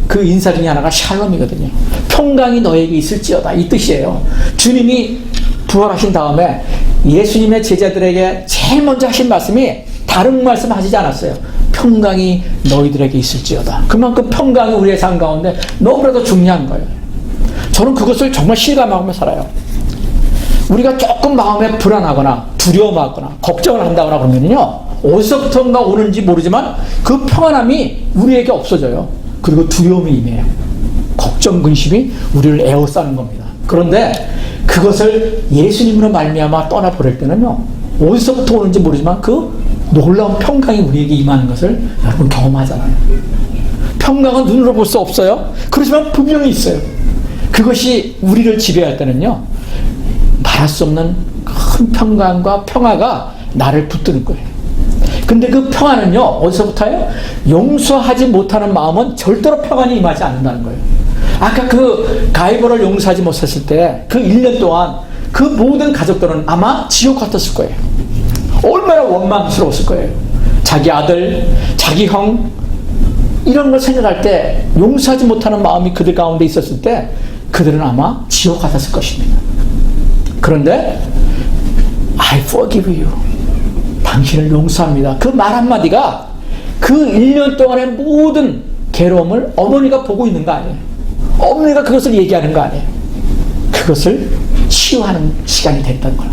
S1: 그 인사 중에 하나가 샬롬이거든요. 평강이 너에게 있을지어다, 이 뜻이에요. 주님이 부활하신 다음에 예수님의 제자들에게 제일 먼저 하신 말씀이 다른 말씀 하시지 않았어요. 평강이 너희들에게 있을지어다. 그만큼 평강이 우리의 삶 가운데 너무나도 중요한 거예요. 저는 그것을 정말 실감하며 살아요. 우리가 조금 마음에 불안하거나 두려움하거나 걱정을 한다거나 그러면요, 어디서부터인가 오는지 모르지만 그 평안함이 우리에게 없어져요. 그리고 두려움이 임해요. 걱정, 근심이 우리를 에워싸는 겁니다. 그런데 그것을 예수님으로 말미암아 떠나버릴 때는요, 어디서부터 오는지 모르지만 그 놀라운 평강이 우리에게 임하는 것을 여러분 경험하잖아요. 평강은 눈으로 볼 수 없어요. 그렇지만 분명히 있어요. 그것이 우리를 지배할 때는요, 말할 수 없는 큰 평강과 평화가 나를 붙드는 거예요. 근데 그 평화는요, 어디서부터요? 용서하지 못하는 마음은 절대로 평안이 임하지 않는다는 거예요. 아까 그 가이버를 용서하지 못했을 때 그 1년 동안 그 모든 가족들은 아마 지옥 같았을 거예요. 얼마나 원망스러웠을 거예요. 자기 아들, 자기 형, 이런 걸 생각할 때 용서하지 못하는 마음이 그들 가운데 있었을 때 그들은 아마 지옥 같았을 것입니다. 그런데 I forgive you. 당신을 용서합니다. 그 말 한마디가 그 1년 동안의 모든 괴로움을 어머니가 보고 있는 거 아니에요. 어머니가 그것을 얘기하는 거 아니에요. 그것을 치유하는 시간이 됐던 거예요.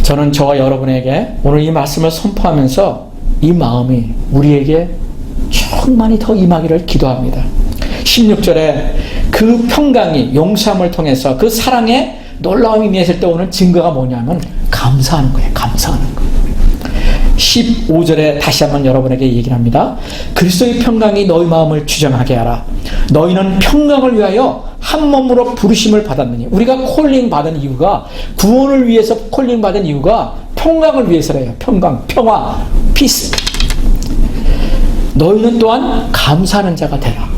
S1: 저는 저와 여러분에게 오늘 이 말씀을 선포하면서 이 마음이 우리에게 충만히 더 임하기를 기도합니다. 16절에 그 평강이 용서함을 통해서 그 사랑의 놀라움이 임했을 때 오는 증거가 뭐냐면 감사하는 거예요. 감사하는 거예요. 15절에 다시 한번 여러분에게 얘기를 합니다. 그리스도의 평강이 너희 마음을 주장하게 하라. 너희는 평강을 위하여 한 몸으로 부르심을 받았느니. 우리가 콜링 받은 이유가, 구원을 위해서 콜링 받은 이유가 평강을 위해서래요. 평강, 평화, 피스. 너희는 또한 감사하는 자가 되라.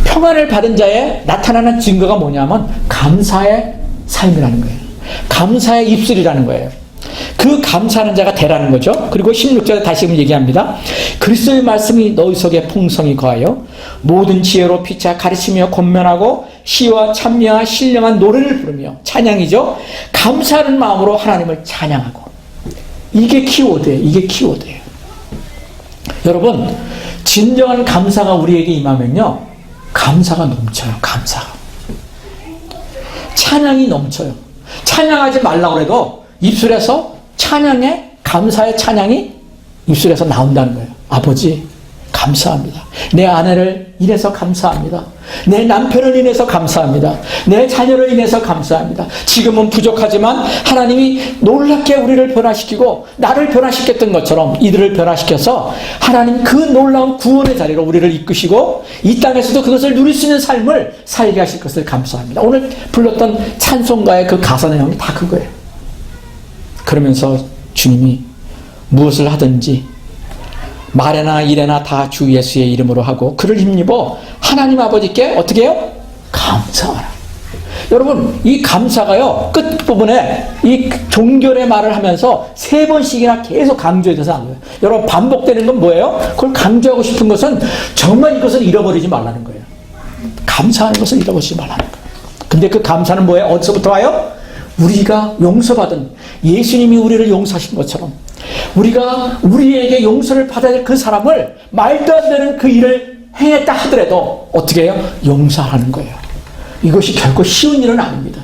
S1: 평안을 받은 자의 나타나는 증거가 뭐냐면 감사의 삶이라는 거예요. 감사의 입술이라는 거예요. 그 감사하는 자가 되라는 거죠. 그리고 16절에 다시 얘기합니다. 그리스도의 말씀이 너희 속에 풍성히 거하여 모든 지혜로 피차 가르치며 권면하고 시와 찬미와 신령한 노래를 부르며, 찬양이죠. 감사하는 마음으로 하나님을 찬양하고. 이게 키워드예요. 이게 키워드예요. 여러분, 진정한 감사가 우리에게 임하면요, 감사가 넘쳐요. 감사가. 찬양이 넘쳐요. 찬양하지 말라고 해도 입술에서 찬양의, 감사의 찬양이 입술에서 나온다는 거예요. 아버지, 감사합니다. 내 아내를 인해서 감사합니다. 내 남편을 인해서 감사합니다. 내 자녀를 인해서 감사합니다. 지금은 부족하지만 하나님이 놀랍게 우리를 변화시키고 나를 변화시켰던 것처럼 이들을 변화시켜서 하나님 그 놀라운 구원의 자리로 우리를 이끄시고 이 땅에서도 그것을 누릴 수 있는 삶을 살게 하실 것을 감사합니다. 오늘 불렀던 찬송가의 그 가사 내용이 다 그거예요. 그러면서 주님이 무엇을 하든지 말에나 일에나 다 주 예수의 이름으로 하고 그를 힘입어 하나님 아버지께 어떻게 해요? 감사하라. 여러분, 이 감사가요, 끝부분에 이 종결의 말을 하면서 3번씩이나 계속 강조해서 안 돼요. 여러분, 반복되는 건 뭐예요? 그걸 강조하고 싶은 것은 정말 이것을 잃어버리지 말라는 거예요. 감사하는 것을 잃어버리지 말라는 거예요. 근데 그 감사는 뭐예요? 어디서부터 와요? 우리가 용서받은, 예수님이 우리를 용서하신 것처럼 우리가 우리에게 용서를 받아야 될 그 사람을 말도 안 되는 그 일을 행했다 하더라도 어떻게 해요? 용서하는 거예요. 이것이 결코 쉬운 일은 아닙니다.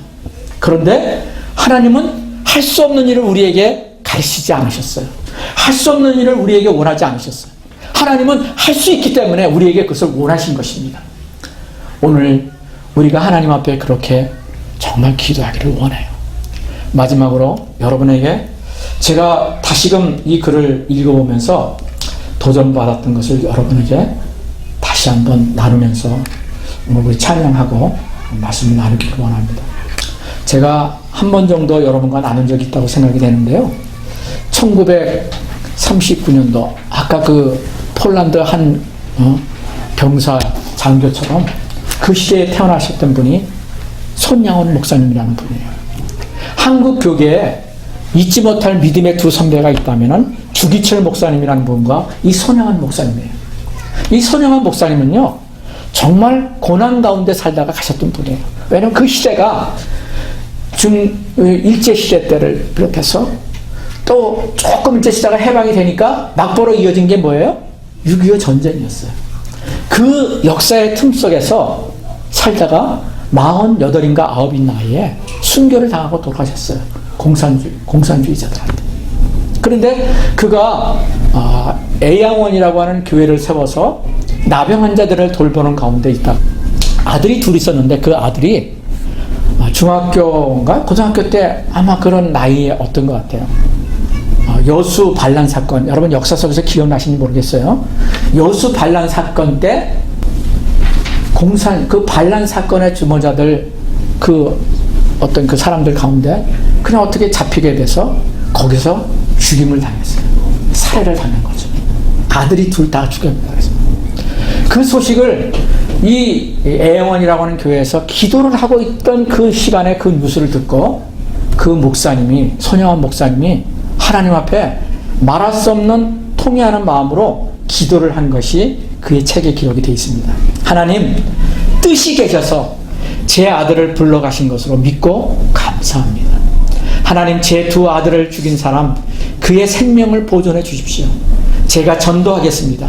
S1: 그런데 하나님은 할 수 없는 일을 우리에게 가르치지 않으셨어요. 할 수 없는 일을 우리에게 원하지 않으셨어요. 하나님은 할 수 있기 때문에 우리에게 그것을 원하신 것입니다. 오늘 우리가 하나님 앞에 그렇게 정말 기도하기를 원해요. 마지막으로 여러분에게 제가 다시금 이 글을 읽어보면서 도전받았던 것을 여러분에게 다시 한번 나누면서 오늘 우리 찬양하고 말씀을 나누기를 원합니다. 제가 한 번 정도 여러분과 나눈 적이 있다고 생각이 되는데요. 1939년도 아까 그 폴란드 한 병사 장교처럼 그 시대에 태어나셨던 분이 손양원 목사님이라는 분이에요. 한국 교계에 잊지 못할 믿음의 두 선배가 있다면 주기철 목사님이라는 분과 이 손양원 목사님이에요. 이 손양원 목사님은요, 정말 고난 가운데 살다가 가셨던 분이에요. 왜냐하면 그 시대가 일제시대 때를 비롯해서 또 조금 일제시대가 해방이 되니까 막바로 이어진 게 뭐예요? 6.25 전쟁이었어요. 그 역사의 틈 속에서 살다가 48인가 9인 나이에 순교를 당하고 돌아가셨어요. 공산주의자들한테. 그런데 그가 애양원이라고 하는 교회를 세워서 나병 환자들을 돌보는 가운데 있다. 아들이 둘 있었는데 그 아들이 중학교인가 고등학교 때 아마 그런 나이에 어떤 것 같아요. 여수 반란 사건, 여러분 역사 속에서 기억나시는지 모르겠어요. 여수 반란 사건 때 그 반란 사건의 주모자들 어떤 그 사람들 가운데 그냥 어떻게 잡히게 돼서 거기서 죽임을 당했어요. 살해를 당한 거죠. 아들이 둘 다 죽임을 당했어요. 그 소식을 이 애영원이라고 하는 교회에서 기도를 하고 있던 그 시간에 그 뉴스를 듣고 그 목사님이, 손영환 목사님이 하나님 앞에 말할 수 없는 통회하는 마음으로 기도를 한 것이 그의 책에 기록이 되어 있습니다. 하나님, 뜻이 계셔서 제 아들을 불러가신 것으로 믿고 감사합니다. 하나님, 제 두 아들을 죽인 사람 그의 생명을 보존해 주십시오. 제가 전도하겠습니다.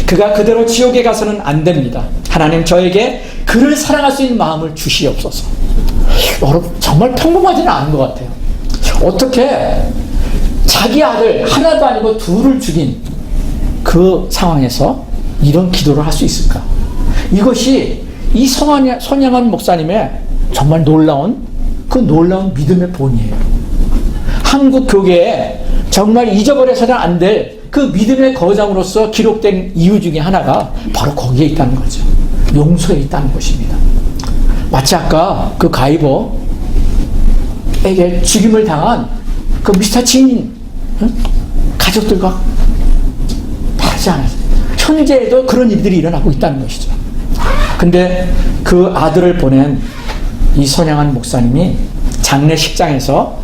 S1: 그가 그대로 지옥에 가서는 안 됩니다. 하나님, 저에게 그를 사랑할 수 있는 마음을 주시옵소서. 여러분, 정말 평범하지는 않은 것 같아요. 어떻게 자기 아들 하나도 아니고 둘을 죽인 그 상황에서 이런 기도를 할 수 있을까? 이것이 이 손양환 목사님의 정말 놀라운 믿음의 본이에요. 한국 교계에 정말 잊어버려서는 안 될 그 믿음의 거장으로서 기록된 이유 중에 하나가 바로 거기에 있다는 거죠. 용서에 있다는 것입니다. 마치 아까 그 가이버에게 죽임을 당한 그 미스터 진 가족들과 다르지 않았어요. 현재에도 그런 일들이 일어나고 있다는 것이죠. 근데 그 아들을 보낸 이 손양환 목사님이 장례식장에서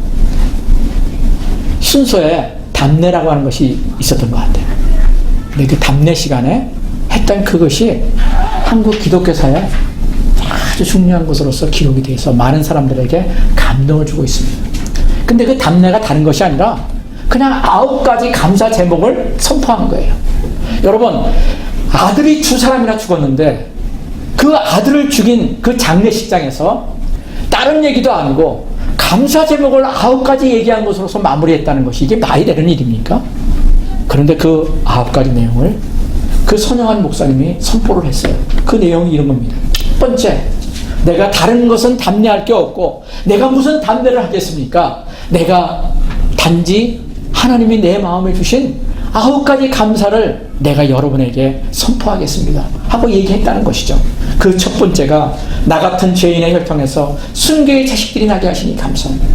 S1: 순서에 답례라고 하는 것이 있었던 것 같아요. 근데 그 답례 시간에 했던 그것이 한국 기독교사에 아주 중요한 것으로서 기록이 돼서 많은 사람들에게 감동을 주고 있습니다. 근데 그 답례가 다른 것이 아니라 그냥 9가지 감사 제목을 선포한 거예요. 여러분, 아들이 두 사람이나 죽었는데 그 아들을 죽인 그 장례식장에서 다른 얘기도 아니고 감사 제목을 9가지 얘기한 것으로서 마무리했다는 것이 이게 말이 되는 일입니까? 그런데 그 9가지 내용을 그 손영환 목사님이 선포를 했어요. 그 내용이 이런 겁니다. 첫 번째, 내가 다른 것은 답례할 게 없고 내가 무슨 답례를 하겠습니까? 내가 단지 하나님이 내 마음에 주신 9가지 감사를 내가 여러분에게 선포하겠습니다 하고 얘기했다는 것이죠. 그 첫 번째가 나 같은 죄인의 혈통에서 순교의 자식들이 나게 하시니 감사합니다.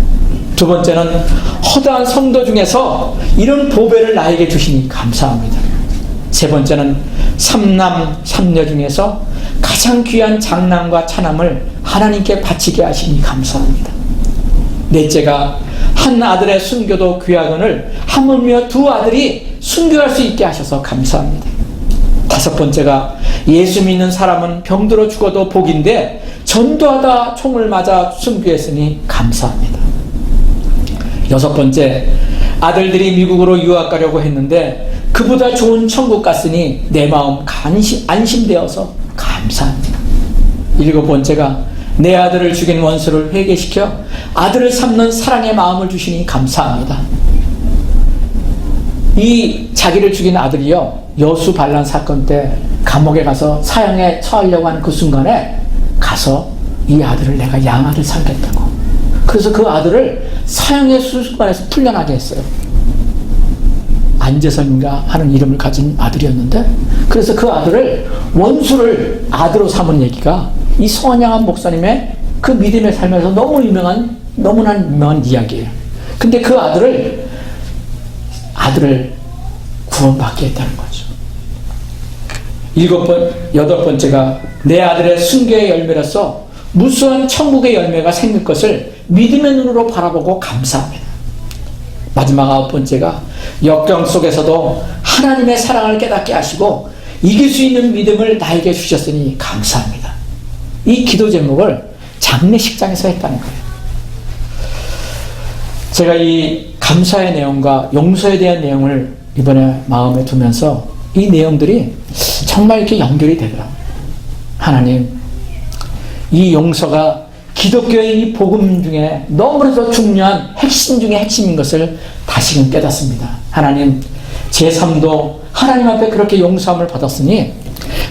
S1: 두 번째는 허다한 성도 중에서 이런 보배를 나에게 주시니 감사합니다. 세 번째는 삼남 삼녀 중에서 가장 귀한 장남과 차남을 하나님께 바치게 하시니 감사합니다. 넷째가 한 아들의 순교도 귀하거늘 하물며 두 아들이 순교할 수 있게 하셔서 감사합니다. 다섯 번째가 예수 믿는 사람은 병들어 죽어도 복인데 전도하다 총을 맞아 순교했으니 감사합니다. 여섯 번째, 아들들이 미국으로 유학 가려고 했는데 그보다 좋은 천국 갔으니 내 마음 안심되어서 감사합니다. 일곱 번째가 내 아들을 죽인 원수를 회개시켜 아들을 삼는 사랑의 마음을 주시니 감사합니다. 이 자기를 죽인 아들이요, 여수 반란 사건 때 감옥에 가서 사형에 처하려고 하는 그 순간에 가서 이 아들을 내가 양아를 살겠다고. 그래서 그 아들을 사형의 수수관에서 풀려나게 했어요. 안재선인가 하는 이름을 가진 아들이었는데, 그래서 그 아들을 원수를 아들로 삼은 얘기가 이 손양환 목사님의 그 믿음의 삶에서 너무나 유명한 이야기예요. 근데 그 아들을 구원받게 했다는 거죠. 여덟 번째가 내 아들의 순교의 열매로서 무수한 천국의 열매가 생길 것을 믿음의 눈으로 바라보고 감사합니다. 마지막 아홉 번째가 역경 속에서도 하나님의 사랑을 깨닫게 하시고 이길 수 있는 믿음을 나에게 주셨으니 감사합니다. 이 기도 제목을 장례식장에서 했다는 거예요. 제가 이 감사의 내용과 용서에 대한 내용을 이번에 마음에 두면서 이 내용들이 정말 이렇게 연결이 되더라고요. 하나님, 이 용서가 기독교의 이 복음 중에 너무나도 중요한 핵심 중에 핵심인 것을 다시금 깨닫습니다. 하나님, 제 삶도 하나님 앞에 그렇게 용서함을 받았으니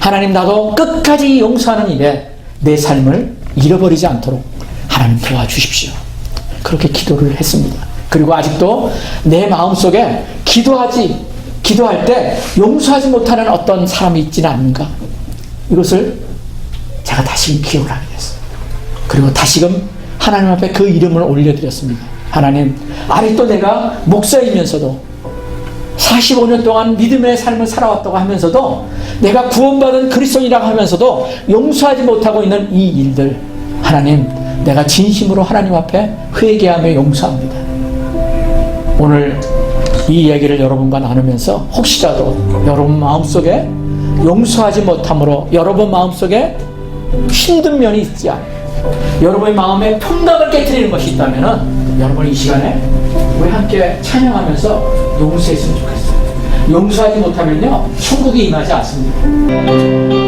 S1: 하나님, 나도 끝까지 용서하는 일에 내 삶을 잃어버리지 않도록 하나님 도와주십시오. 그렇게 기도를 했습니다. 그리고 아직도 내 마음속에 기도할 때 용서하지 못하는 어떤 사람이 있지는 않는가, 이것을 제가 다시금 기억을 하게 됐어요. 그리고 다시금 하나님 앞에 그 이름을 올려드렸습니다. 하나님, 아직도 내가 목사이면서도 45년 동안 믿음의 삶을 살아왔다고 하면서도, 내가 구원받은 그리스도인이라고 하면서도 용서하지 못하고 있는 이 일들, 하나님, 내가 진심으로 하나님 앞에 회개하며 용서합니다. 오늘 이 얘기를 여러분과 나누면서 혹시라도 여러분 마음속에 용서하지 못함으로 여러분 마음속에 힘든 면이 있지 않아요, 여러분의 마음에 평강을 깨트리는 것이 있다면 여러분 이 시간에 우리 함께 찬양하면서 용서했으면 좋겠어요. 용서하지 못하면요, 천국이 임하지 않습니다.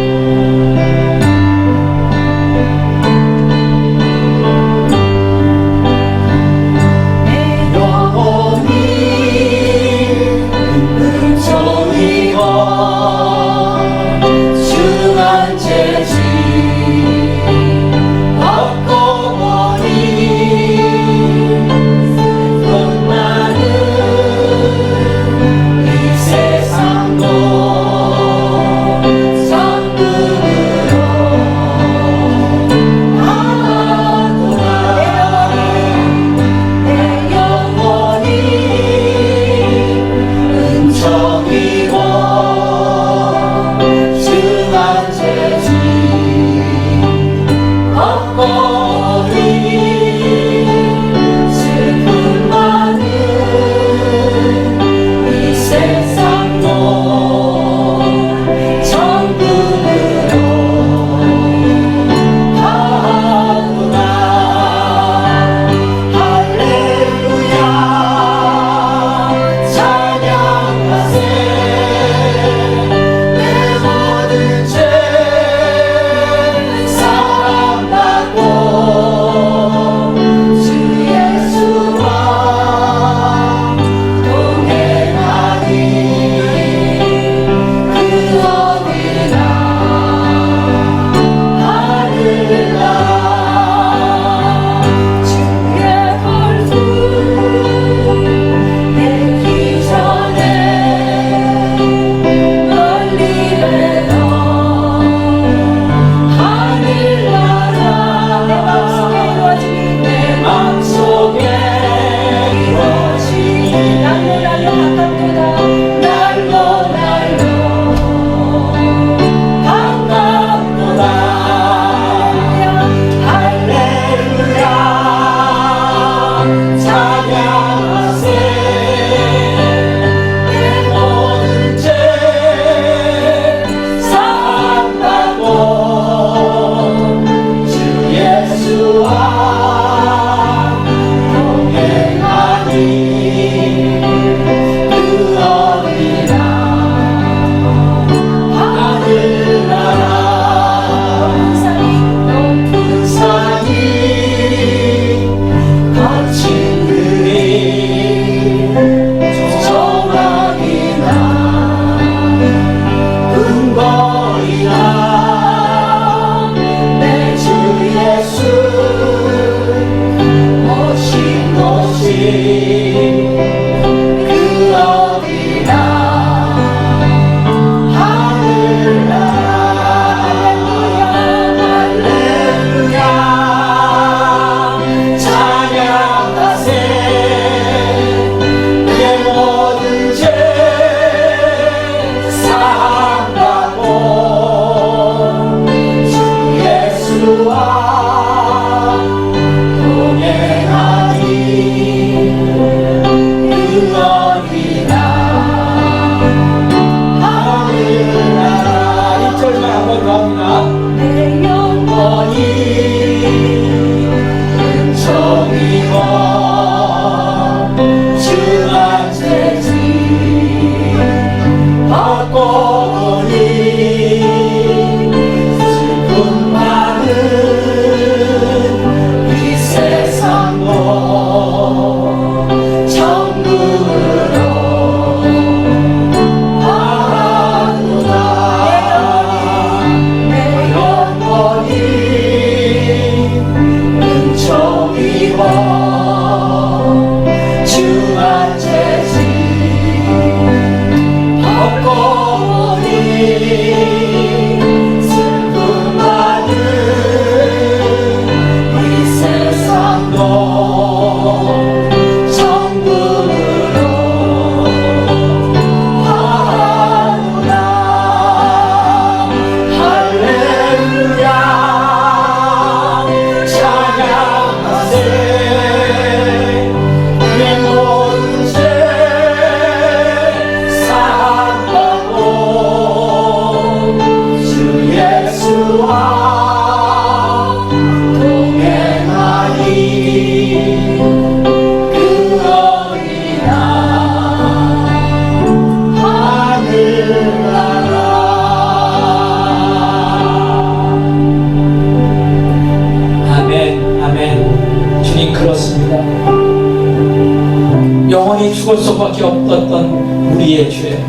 S1: 영원히 죽을 수밖에 없었던 우리의 죄,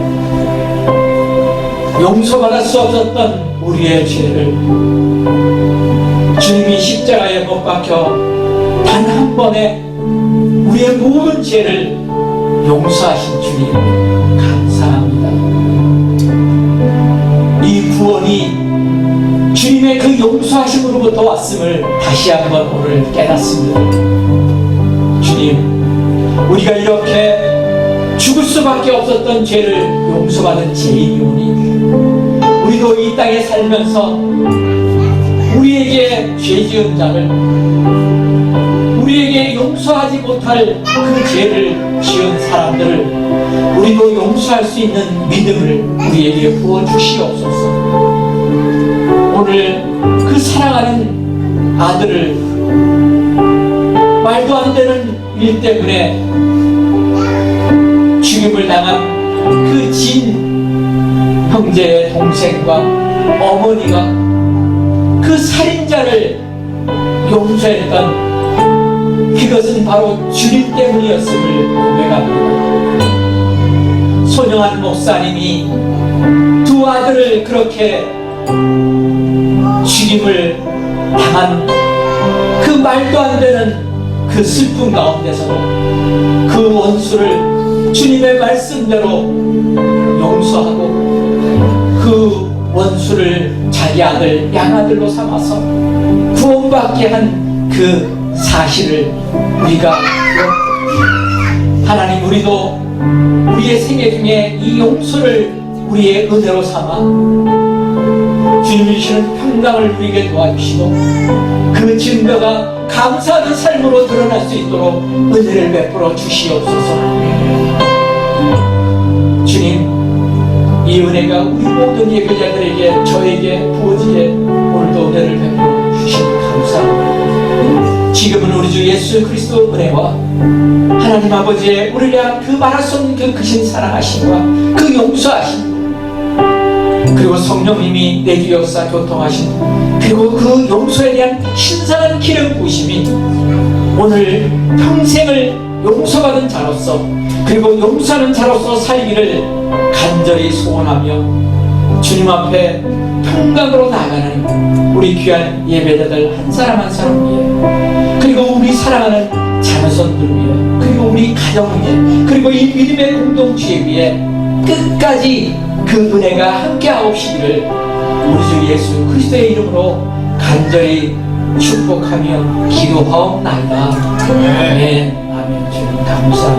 S1: 용서받을 수 없었던 우리의 죄를 주님이 십자가에 못 박혀 단 한 번에 우리의 모든 죄를 용서하신 주님 감사합니다. 이 구원이 주님의 그 용서하심으로부터 왔음을 다시 한번 오늘 깨닫습니다. 주님, 우리가 이렇게 죽을 수밖에 없었던 죄를 용서받은 죄인이 오니 우리도 이 땅에 살면서 우리에게 죄 지은 자를, 우리에게 용서하지 못할 그 죄를 지은 사람들을 우리도 용서할 수 있는 믿음을 우리에게 부어주시옵소서. 오늘 그 사랑하는 아들을 말도 안 되는 일 때문에 죽임을 당한 그 진 형제의 동생과 어머니가 그 살인자를 용서했던 그것은 바로 주님 때문이었음을 고백합니다. 손영한 목사님이 두 아들을 그렇게 죽임을 당한 그 말도 안 되는 그 슬픔 가운데서도 그 원수를 주님의 말씀대로 용서하고 그 원수를 자기 아들, 양아들로 삼아서 구원받게 한 그 사실을 우리가 하나님, 우리도 우리의 생애 중에 이 용서를 우리의 은혜로 삼아 주님이 주시는 평강을 누리게 도와주시고 그 증거가 감사하는 삶으로 드러날 수 있도록 은혜를 베풀어 주시옵소서. 주님, 이 은혜가 우리 모든 예배자들에게, 저에게 부어지게 오늘도 은혜를 베풀어 주시니 감사합니다. 지금은 우리 주 예수 그리스도 은혜와 하나님 아버지의 우리를 향한 그 말할 수 없는 그 크신 사랑하심과 그 용서하심, 그리고 성령님이 내주 역사 교통하신 그리고 그 용서에 대한 신선한 기름 부으심이 오늘 평생을 용서받은 자로서 그리고 용서하는 자로서 살기를 간절히 소원하며 주님 앞에 평강으로 나아가는 우리 귀한 예배자들 한 사람 한 사람 위해, 그리고 우리 사랑하는 자녀선들 위해, 그리고 우리 가정 위해, 그리고 이 믿음의 공동체 위에 끝까지 그 은혜가 함께하옵시기를 우리 주 예수 그리스도의 이름으로 간절히 축복하며 기도하옵나이다. 아멘. 아멘. 주님 감사합니다.